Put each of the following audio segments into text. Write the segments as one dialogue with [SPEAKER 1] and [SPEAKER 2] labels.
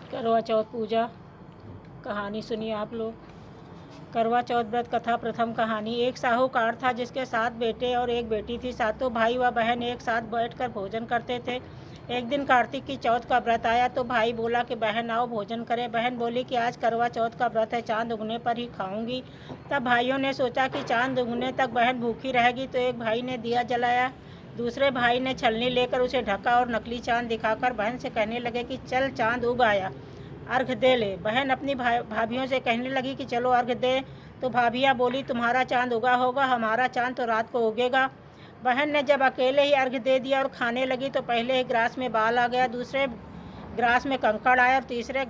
[SPEAKER 1] करवा चौथ पूजा कहानी सुनिए आप लोग। करवा चौथ व्रत कथा प्रथम कहानी। एक साहूकार था जिसके 7 बेटे और एक बेटी थी। सातों भाई व बहन एक साथ बैठकर भोजन करते थे। एक दिन कार्तिक की चौथ का व्रत आया तो भाई बोला कि बहन आओ भोजन करें। बहन बोली कि आज करवा चौथ का व्रत है, चांद उगने पर ही खाऊंगी। तब भाइयों ने सोचा कि चांद उगने तक बहन भूखी रहेगी, तो एक भाई ने दिया जलाया। दूसरे भाई ने छलनी लेकर उसे ढका और नकली चांद दिखाकर बहन से कहने लगे कि चल चांद उग आया, अर्घ दे ले। बहन अपनी भाभियों से कहने लगी कि चलो अर्घ दे। तो भाभियाँ बोली तुम्हारा चांद उगा होगा, हमारा चांद तो रात को उगेगा। बहन ने जब अकेले ही अर्घ दे दिया और खाने लगी तो पहले ही ग्रास में बाल आ गया, दूसरे ग्रास में कंकड़ आया और तीसरा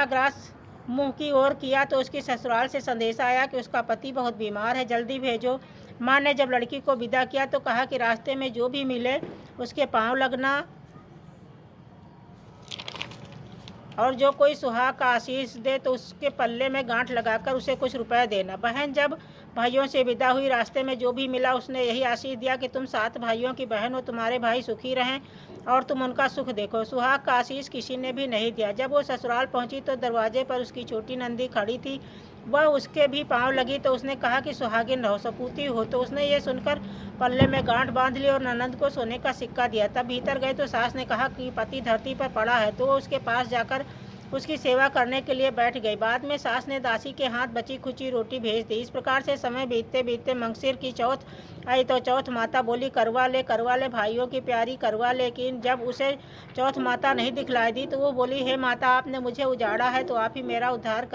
[SPEAKER 1] ग्रास मुंह की ओर किया तो उसकी ससुराल से संदेशा आया कि उसका पति बहुत बीमार है, जल्दी भेजो। माँ ने जब लड़की को विदा किया तो कहा कि रास्ते में जो भी मिले उसके पाँव लगना और जो कोई सुहाग का आशीष दे तो उसके पल्ले में गांठ लगाकर उसे कुछ रुपए देना। बहन जब भाइयों से विदा हुई, रास्ते में जो भी मिला उसने यही आशीष दिया कि तुम 7 भाइयों की बहन हो, तुम्हारे भाई सुखी रहें और तुम उनका सुख देखो। सुहाग का आशीष किसी ने भी नहीं दिया। जब वो ससुराल पहुंची तो दरवाजे पर उसकी छोटी नंदी खड़ी थी, वह उसके भी पाँव लगी तो उसने कहा कि सुहागिन रहो, सपूती हो। तो उसने ये सुनकर पल्ले में गांठ बांध ली और ननंद को सोने का सिक्का दिया। तब भीतर गए तो सास ने कहा कि पति धरती पर पड़ा है, तो वो उसके पास जाकर उसकी सेवा करने के लिए बैठ गई। बाद में सास ने दासी के हाथ बची खुची रोटी भेज दी। इस प्रकार से समय बीतते बीतते मंगसिर की चौथ आई तो चौथ माता बोली करवा ले भाइयों की प्यारी करवा। लेकिन जब उसे चौथ माता नहीं दिखलाई दी तो वो बोली हे माता, आपने मुझे उजाड़ा है तो आप ही मेरा उद्धार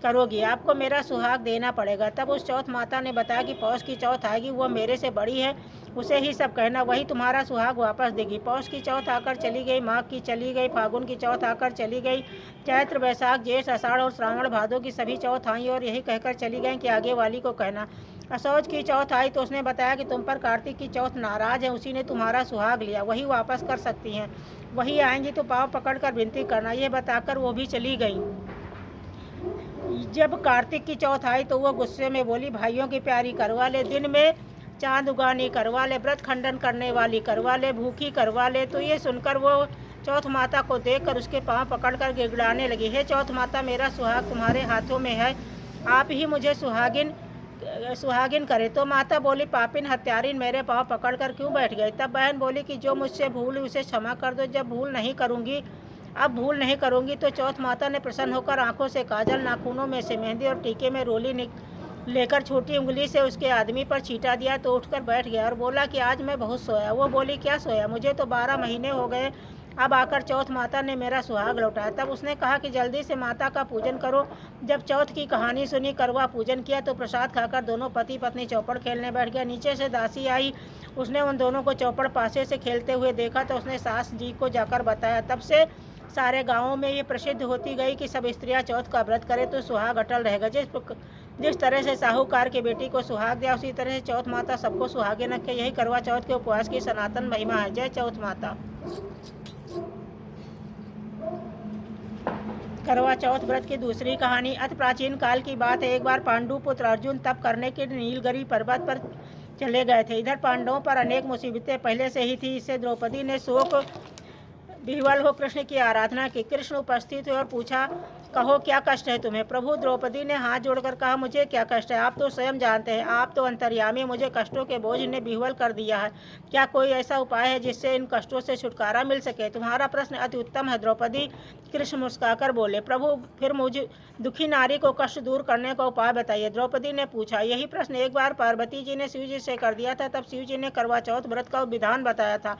[SPEAKER 1] करोगी, आपको मेरा सुहाग देना पड़ेगा। तब उस चौथ माता ने बताया कि पौष की चौथ आएगी, वह मेरे से बड़ी है, उसे ही सब कहना, वही तुम्हारा सुहाग वापस देगी। पौष की चौथ आकर चली गई, माघ की चली गई, फागुन की चौथ आकर चली गई, चैत्र बैसाख जेठ आषाढ़ और श्रावण भादों की सभी चौथ आई और यही कहकर चली गई कि आगे वाली को कहना। असौज की चौथ आई तो उसने बताया कि तुम पर कार्तिक की चौथ नाराज है, उसी ने तुम्हारा सुहाग लिया, वही वापस कर सकती हैं, वही आएंगी तो पाँव पकड़कर विनती करना। ये बताकर वो भी चली गई। जब कार्तिक की चौथ आई तो वो गुस्से में बोली भाइयों की प्यारी करवा ले, दिन में चांद उगानी करवा ले, व्रत खंडन करने वाली करवा ले, भूखी करवा ले। तो ये सुनकर वो चौथ माता को देखकर उसके पाँव पकड़कर गिड़गिड़ाने लगी, हे चौथ माता, मेरा सुहाग तुम्हारे हाथों में है, आप ही मुझे सुहागिन करे। तो माता बोली पापिन हत्यारिन, मेरे पाँव पकड़कर क्यों बैठ गए। तब बहन बोली कि जो मुझसे भूल उसे क्षमा कर दो, अब भूल नहीं करूंगी। तो चौथ माता ने प्रसन्न होकर आंखों से काजल, नाखूनों में से मेहंदी और टीके में रोली लेकर छोटी उंगली से उसके आदमी पर छींटा दिया तो उठकर बैठ गया और बोला कि आज मैं बहुत सोया। वो बोली क्या सोया, मुझे तो 12 महीने हो गए, अब आकर चौथ माता ने मेरा सुहाग लौटाया। तब उसने कहा कि जल्दी से माता का पूजन करो। जब चौथ की कहानी सुनी, करवा पूजन किया तो प्रसाद खाकर दोनों पति पत्नी चौपड़ खेलने बैठ गया। नीचे से दासी आई, उसने उन दोनों को चौपड़ पासे से खेलते हुए देखा तो उसने सास जी को जाकर बताया। तब से सारे गांवों में ये प्रसिद्ध होती गई कि सब स्त्रियां चौथ का व्रत करें तो सुहाग अटल रहेगा। जिस तरह से साहूकार की बेटी को सुहाग दिया, उसी तरह से चौथ माता सबको सुहागिन रखे। यही करवा चौथ के उपवास की सनातन महिमा है। जय चौथ माता। करवा चौथ व्रत की दूसरी कहानी। अति प्राचीन काल की बात है। एक बार पांडु पुत्र अर्जुन तप करने के नीलगिरी पर्वत पर चले गए थे। इधर पांडवों पर अनेक मुसीबतें पहले से ही थी। इससे द्रौपदी ने शोक विह्वल हो कृष्ण की आराधना की। कृष्ण उपस्थित हुए और पूछा, कहो क्या कष्ट है तुम्हें। प्रभु, द्रौपदी ने हाथ जोड़कर कहा, मुझे क्या कष्ट है, आप तो स्वयं जानते हैं, आप तो अंतर्यामी, मुझे कष्टों के बोझ ने विह्वल कर दिया है। क्या कोई ऐसा उपाय है जिससे इन कष्टों से छुटकारा मिल सके। तुम्हारा प्रश्न अति उत्तम है द्रौपदी, कृष्ण मुस्कुराकर बोले। प्रभु, फिर मुझे दुखी नारी को कष्ट दूर करने का उपाय बताइए, द्रौपदी ने पूछा। यही प्रश्न एक बार पार्वती जी ने शिव जी से कर दिया था। तब शिव जी ने करवा चौथ व्रत का विधान बताया था।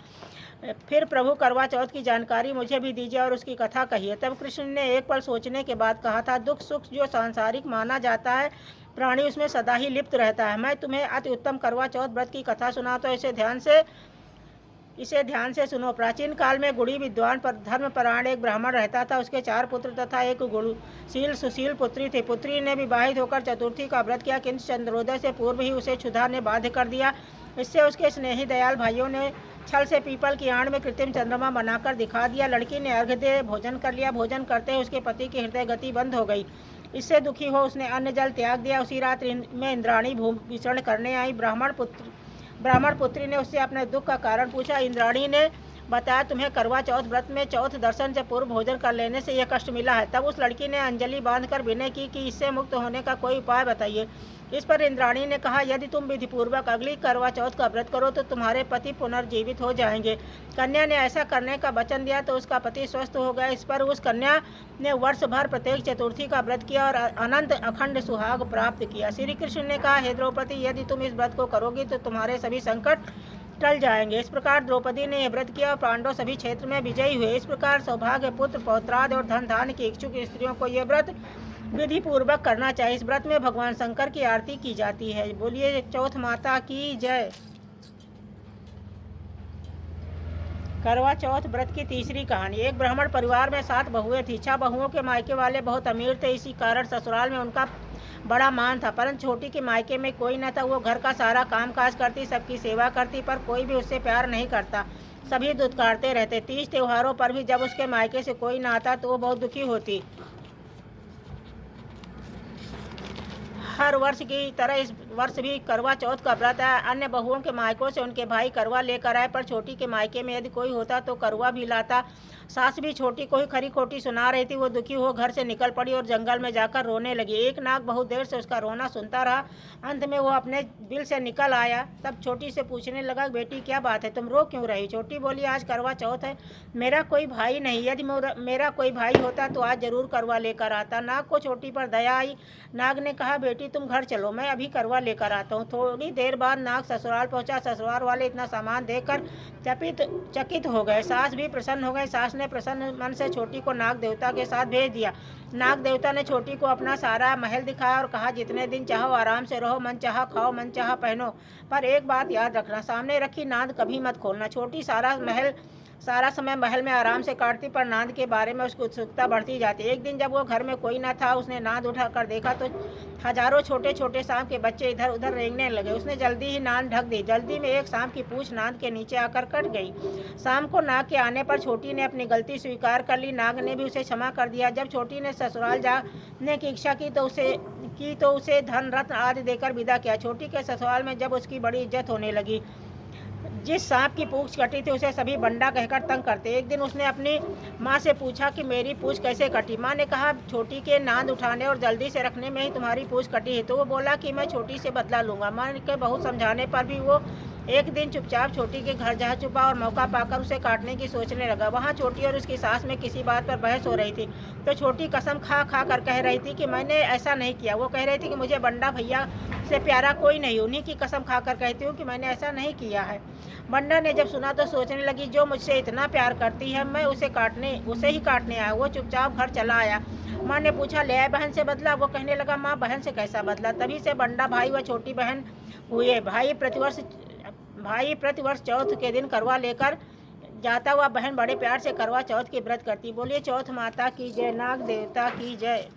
[SPEAKER 1] फिर प्रभु, करवा चौथ की जानकारी मुझे भी दीजिए और उसकी कथा कहिए। तब कृष्ण ने एक पल सोचने के बाद कहा था, दुख सुख जो सांसारिक माना जाता है, प्राणी उसमें सदा ही लिप्त रहता है। मैं तुम्हें अति उत्तम करवा चौथ व्रत की कथा सुनाता हूँ, इसे ध्यान से सुनो। प्राचीन काल में गुणी विद्वान पर धर्मपरायण एक ब्राह्मण रहता था। उसके 4 पुत्र तथा एक गुणशील सुशील पुत्री थी। पुत्री ने विवाहित होकर चतुर्थी का व्रत किया, किंतु चंद्रोदय से पूर्व ही उसे क्षुधा ने बाध्य कर दिया। इससे उसके स्नेही दयाल भाइयों ने छल से पीपल की आड़ में कृत्रिम चंद्रमा बनाकर दिखा दिया। लड़की ने अर्घ दे भोजन कर लिया। भोजन करते ही उसके पति की हृदय गति बंद हो गई। इससे दुखी हो उसने अन्न जल त्याग दिया। उसी रात में इंद्राणी भूमि विचरण करने आई। ब्राह्मण पुत्री ने उससे अपने दुख का कारण पूछा। इंद्राणी ने बताया तुम्हें करवा चौथ व्रत में चौथ दर्शन से पूर्व भोजन कर लेने से यह कष्ट मिला है। तब उस लड़की ने अंजलि बांधकर विनय की कि इससे मुक्त होने का कोई उपाय बताइए। इस पर इंद्राणी ने कहा, यदि तुम विधिपूर्वक अगली करवा चौथ का व्रत करो तो तुम्हारे पति पुनर्जीवित हो जाएंगे। कन्या ने ऐसा करने का वचन दिया तो उसका पति स्वस्थ हो गया। इस पर उस कन्या ने वर्ष भर प्रत्येक चतुर्थी का व्रत किया और अनंत अखंड सुहाग प्राप्त किया। श्री कृष्ण ने कहा, हे द्रौपदी, यदि तुम इस व्रत को करोगी तो तुम्हारे सभी संकट टल जाएंगे। इस प्रकार द्रौपदी ने यह व्रत किया और पांडव सभी क्षेत्र में विजयी हुए। इस प्रकार सौभाग्य, पुत्र, पौत्राद और धन धान्य की इच्छुक स्त्रियों को यह व्रत विधि पूर्वक करना चाहिए। इस व्रत में भगवान शंकर की आरती की जाती है। बोलिए चौथ माता की जय। करवा चौथ व्रत की तीसरी कहानी। एक ब्राह्मण परिवार में 7 बहुएं थी। 6 बहुओं के मायके वाले बहुत अमीर थे, इसी कारण ससुराल में उनका बड़ा मान था। परंतु छोटी के मायके में कोई न था। वो घर का सारा काम काज करती, सबकी सेवा करती, पर कोई भी उससे प्यार नहीं करता। सभी दुत्कारते रहते। 30 त्योहारों पर भी जब उसके मायके से कोई न आता तो वो बहुत दुखी होती। हर वर्ष की तरह इस वर्ष भी करवा चौथ का व्रत है। अन्य बहुओं के मायकों से उनके भाई करवा लेकर आए, पर छोटी के मायके में यदि कोई होता तो करवा भी लाता। सास भी छोटी को ही खरी खोटी सुना रही थी। वो दुखी हो घर से निकल पड़ी और जंगल में जाकर रोने लगी। एक नाग बहुत देर से उसका रोना सुनता रहा। अंत में वो अपने बिल से निकल आया। तब छोटी से पूछने लगा, बेटी क्या बात है, तुम रो क्यों रही? छोटी बोली, आज करवा चौथ है, मेरा कोई भाई नहीं। यदि मेरा कोई भाई होता तो आज जरूर करवा लेकर आता। नाग को छोटी पर दया आई। नाग ने कहा, बेटी तुम घर चलो, मैं अभी करवा लेकर आता हूँ। थोड़ी देर बाद नाग ससुराल पहुंचा। ससुराल वाले इतना सामान देखकर चकित हो गए। सास भी प्रसन्न हो गई। सास ने प्रसन्न मन से छोटी को नाग देवता के साथ भेज दिया। नाग देवता ने छोटी को अपना सारा महल दिखाया और कहा, जितने दिन चाहो आराम से रहो, मन चाहा खाओ, मन चाहा पहनो, पर एक बात याद रखना, सामने रखी नाद कभी मत खोलना। छोटी सारा समय महल में आराम से काटती, पर नाद के बारे में उसकी उत्सुकता बढ़ती जाती। एक दिन जब वो घर में कोई न था, उसने नाद उठाकर देखा तो हजारों छोटे छोटे सांप के बच्चे इधर उधर रेंगने लगे। उसने जल्दी ही नाद ढक दी। जल्दी में एक सांप की पूंछ नाद के नीचे आकर कट गई। शाम को नाग के आने पर छोटी ने अपनी गलती स्वीकार कर ली। नाग ने भी उसे क्षमा कर दिया। जब छोटी ने ससुराल जाने की इच्छा की तो उसे धन रत्न आदि देकर विदा किया। छोटी के ससुराल में जब उसकी बड़ी इज्जत होने लगी। जिस सांप की पूंछ कटी थी उसे सभी बंडा कहकर तंग करते। एक दिन उसने अपनी माँ से पूछा कि मेरी पूंछ कैसे कटी। माँ ने कहा, छोटी के नाद उठाने और जल्दी से रखने में ही तुम्हारी पूंछ कटी है। तो वो बोला कि मैं छोटी से बदला लूँगा। माँ के बहुत समझाने पर भी वो एक दिन चुपचाप छोटी के घर जा छुपा और मौका पाकर उसे काटने की सोचने लगा। वहाँ छोटी और उसकी सास में किसी बात पर बहस हो रही थी। तो छोटी कसम खा कर कह रही थी कि मैंने ऐसा नहीं किया। वो कह रही थी कि मुझे बंडा भैया से प्यारा कोई नहीं, उन्हीं की कसम खाकर कहती हूँ कि मैंने ऐसा नहीं किया है। बंडा ने जब सुना तो सोचने लगी, जो मुझसे इतना प्यार करती है, मैं उसे ही काटने आया। वो चुपचाप घर चला आया। माँ ने पूछा, ले आए बहन से बदला? वो कहने लगा, माँ बहन से कैसा बदला? तभी से बंडा भाई व छोटी बहन हुए। भाई प्रतिवर्ष चौथ के दिन करवा लेकर जाता हुआ बहन बड़े प्यार से करवा चौथ की व्रत करती। बोलिए चौथ माता की जय, नाग देवता की जय।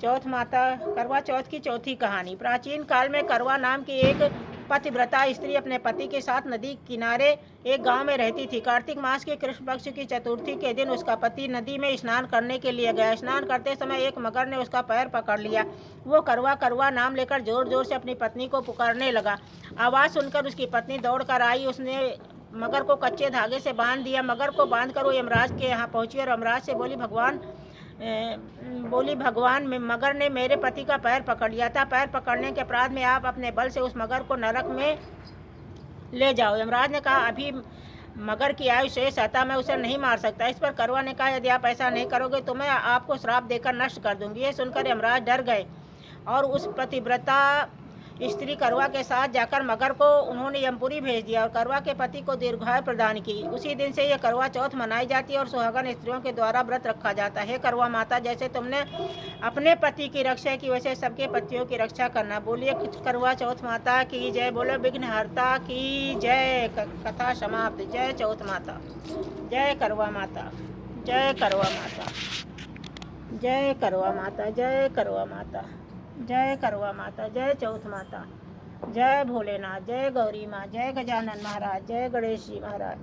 [SPEAKER 1] चौथ माता करवा चौथ की चौथी कहानी। प्राचीन काल में करवा नाम की एक पतिव्रता स्त्री अपने पति के साथ नदी किनारे एक गांव में रहती थी। कार्तिक मास के कृष्ण पक्ष की चतुर्थी के दिन उसका पति नदी में स्नान करने के लिए गया। स्नान करते समय एक मगर ने उसका पैर पकड़ लिया। वो करवा करवा नाम लेकर जोर जोर से अपनी पत्नी को पुकारने लगा। आवाज़ सुनकर उसकी पत्नी दौड़ कर आई। उसने मगर को कच्चे धागे से बांध दिया। मगर को बांधकर वो यमराज के यहाँ पहुंची और यमराज से बोली, भगवान मगर ने मेरे पति का पैर पकड़ लिया था। पैर पकड़ने के अपराध में आप अपने बल से उस मगर को नरक में ले जाओ। यमराज ने कहा, अभी मगर की आयु शेष है, मैं उसे नहीं मार सकता। इस पर करवा ने कहा, यदि आप ऐसा नहीं करोगे तो मैं आपको श्राप देकर नष्ट कर दूंगी। ये सुनकर यमराज डर गए और उस पतिव्रता स्त्री करवा के साथ जाकर मगर को उन्होंने यमपुरी भेज दिया और करवा के पति को दीर्घायु प्रदान की। उसी दिन से यह करवा चौथ मनाई जाती है और सुहागन स्त्रियों के द्वारा व्रत रखा जाता है। करवा माता, जैसे तुमने अपने पति की रक्षा की वैसे सबके पतियों की रक्षा करना। बोलिए करवा चौथ माता की जय। बोलो विघ्नहर्ता की जय। कथा समाप्त। जय चौथ माता, जय करवा माता, जय करवा माता, जय करवा माता, जय करवा माता, जय करवा माता, जय चौथ माता, जय भोलेनाथ, जय गौरी माँ, जय गजानन महाराज, जय गणेश जी महाराज।